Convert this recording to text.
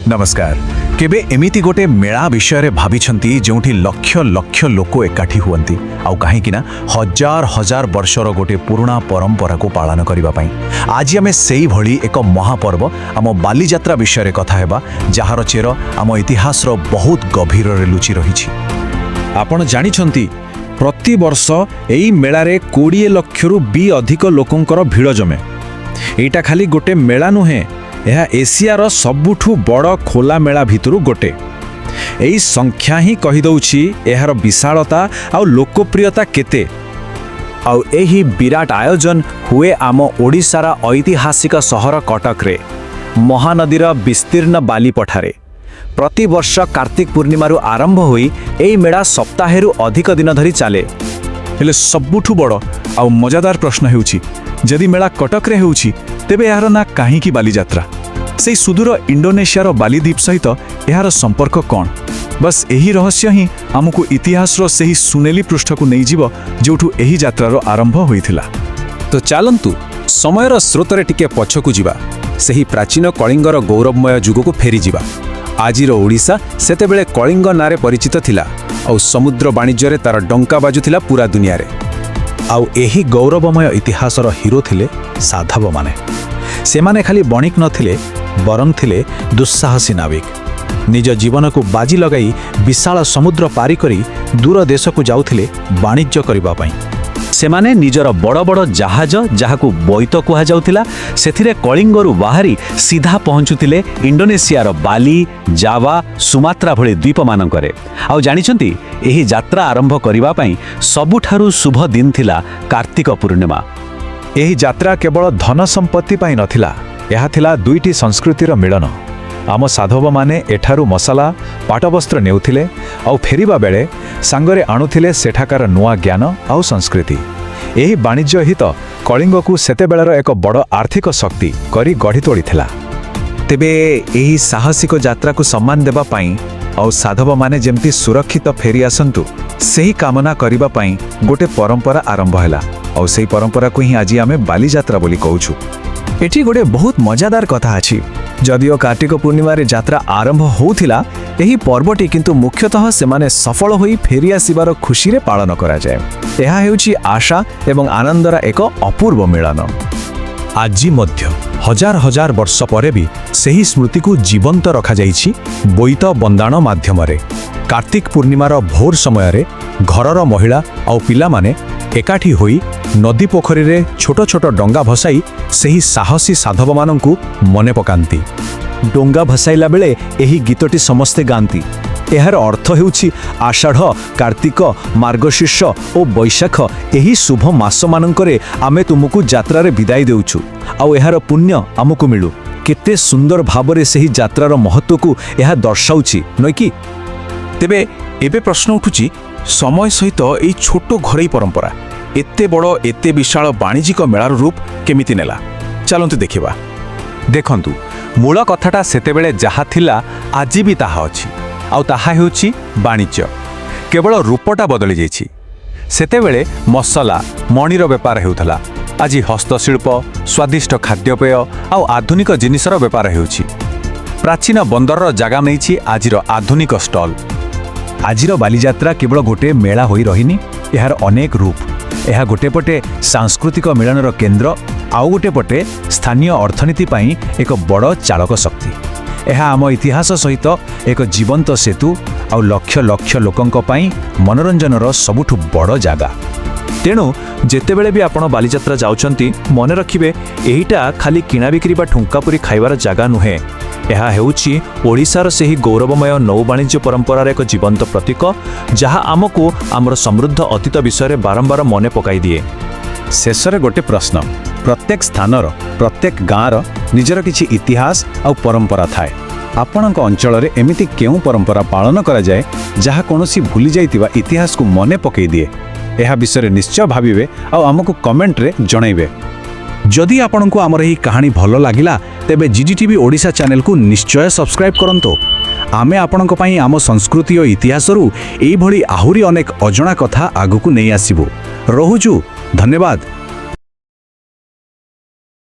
नमस्कार। केबे एमिति गोटे मेला विषय भाविछंती जोंठी लक्ष लक्ष लोक एकाठी हुअंती आउ काहेकि ना हजार हजार वर्षर गोटे पुराना परंपरा को पालन करिबा पई आज आमे सेही भली एक महापर्व आम बालीजात्रा विषय कथा हेबा जहार चेर आम इतिहास रो बहुत गभीर रे लुचि रहिछि। आपण जानिछंती प्रति वर्ष एई मेलारे 20 लक्षरु भी अधिक लोकंकर भिड़ जमे। एटा खाली गोटे मेला नुहे, यह एशियार सबुठु बड़ खोला मेला भितरु गोटे। एई संख्या ही कहि दउछि एहार विशालता आउ लोकप्रियता केते। आउ एही विराट आयोजन हुए आम ओडिशार ऐतिहासिक सहर कटक रे महानदीर विस्तीर्ण बाली पठारे। प्रति वर्ष कार्तिक पूर्णिमारू आरंभ होई एई मेला सप्ताहेरु अधिक दिन धरी चले। हेले सबुठु बड़ आउ मजादार प्रश्न हेउछि, जदि मेला कटक रे हेउछि तेबे यार ना काहीकि बालीजात्रा? से सुदूर इंडोनेशियार बालीद्वीप सहित यार संपर्क कौन? बस यही रहस्य ही आमको इतिहास रो सेही सुनेली पृष्ठ को नहीं जीव जोठु एही यात्रार आरंभ होइथिला। तो चलंतु समयर स्रोतरे टिके पछकु जीवा, सेही प्राचीन कलिंगर गौरवमय जुग को फेरी जीवा। आजिर ओडिशा सेतेबेले कलिंग नारे परिचित थिला और समुद्र वाणिज्य रे तार डंका बाजुथिला पूरा दुनिया रे। आउ एही गौरवमय इतिहासर हिरो थिले साधव माने। सेमाने खाली बणिक नथिले बरं थिले दुस्साहसी नाविक। निज जीवन को बाजी लगाई विशाल समुद्र पारी करी दूर देश को जाउथिले वाणिज्य करिबा पई। सेमाने निजर बड़ बड़ जहाज जहाकू बोईत कुहा जाउथिला सेथिरे कलिंगरू बाहरी सीधा पहुंचुथिले इंडोनेशियार बाली, जावा, सुमात्रा भली द्वीप मानकरे। आउ जानिछंती एही यात्रा आरंभ करिबा पई सबुठारु शुभ दिन थिला कार्तिक पूर्णिमा। एही यात्रा केवल धन संपत्ति पई नथिला, यह थिला दुईटी संस्कृतिर मिलन। आम साधव माने एठारु मसाला पाटवस्त्र नेउथिले आउ फेरिबा बेले सांगरे आणुथिले सेठाकार नुआ ज्ञान आउ संस्कृति। एही वाणिज्य हित कलिंग को सेतेबेलर एक बड़ आर्थिक शक्ति करी गढ़ी तोड़ीथिला। तेबे एही साहसिक यात्रा को सम्मान देबा पई आउ साधव माने जेमती सुरक्षित फेरी आसंतु सेही कामना करिबा पई गोटे परंपरा आरंभ हैला आउ सेही परंपरा को ही आज आमे बालीजात्रा बोली कहूछु। एठी गोटे बहुत मजादार कथा अछि। जदिओ कार्तिक पूर्णिमा रे यात्रा आरंभ होउथिला, एही पर्वटी किंतु मुख्यतः सेमाने सफल होई फेरी आसीबार खुशी रे पालन करा जाय। एहा हेउछि आशा एवं आनंदर एक अपूर्व मिलन। आजि मध्य हजार हजार वर्ष परे भी सेही स्मृति को जीवंत रखा जाइछि बोईत बंदाण माध्यम रे। कार्तिक पूर्णिमार भोर समय रे घरर महिला आउ पिला माने एकाठी होई नदी पोखरी रे छोट छोट डंगा भसाई सेही साहसी साधव मानंकु मने पकांती। डोंगा भसाइला बेले एही गीतटी समस्ते गांती। एहार अर्थ हेउछि आषाढ़, कार्तिक, मार्गशीर्ष और बैशाख एही शुभ मास मानंकरे आमे तुमको यात्रा रे विदाई देउछु आउ एहार पुण्य आमको मिलु। केते सुंदर भाबरे सेही यात्रार महत्व को एहा दर्शाउछि नय कि? तेबे एबे प्रश्न उठुछि, समय सहित एई छोट घरई परंपरा एते बड़ एते विशाल वाणिज्यिक मेलार रूप केमिति नेला? चलंतु देखिबा। देखंतु मूल कथाटा सेतेबेले जहा थिला आजि भी ताहा अछि आउ ताहा हेउछि वाणिज्य। केवल रूपटा बदली जाइछि। सेतेबेले मसला मणिर व्यापार हेउथला, आजि हस्तशिल्प, स्वादिष्ट खाद्यपेय आउ आधुनिक जिनिसर व्यापार हेउछि। प्राचीन बंदरर जागा नेइछि आजिर आधुनिक स्टल। आजिर बालीजात्रा केवल गोटे मेला होई रहिनी, एहार अनेक रूप। यह गोटे पटे सांस्कृतिक मिलनर केन्द्र आउ गोटे पटे स्थानीय अर्थनीति पाई एक बड़ चालक शक्ति। यह आम इतिहास सहित एक जीवंत सेतु आउ लक्ष लक्ष लोकंक पाई मनोरंजनर सबुठु बड़ जागा। तेणु जेतेबेले भी आपण बालीजात्रा जाउछंती मने रखिबे एहिटा खाली किणा बिक्री बा ठुंकापुरी खाइबार जागा नुहे। यह हेउछि ओडिशार सेही गौरवमय नौ वाणिज्य परंपरार एक जीवंत प्रतीक, जहा आमको आमर समृद्ध अतीत विषय बारंबार मने पकाई दिए। शेषरे गोटे प्रश्न, प्रत्येक स्थानर प्रत्येक गाँर निजर किछि इतिहास आउ परंपरा थाए। आपणक अंचल रे एमिति केउ परंपरा पालन करा जाए जहा कोनोसी भूली जाइतिबा इतिहास को मने पकाई दिए? एहा विषय निश्चय भाविबे आउ आमको कमेंट रे जणाइबे। जदि आपनको आमर एही कहानी भलो लागिला तेबे जीडीटीवी ओडिशा चैनल को निश्चय सब्सक्राइब करंतो। आमे आपनको पई आम संस्कृति और इतिहासरू एई भली आहुरी अनेक अजणा कथा आगुकु नै आसीबो। रहुजु, धन्यवाद।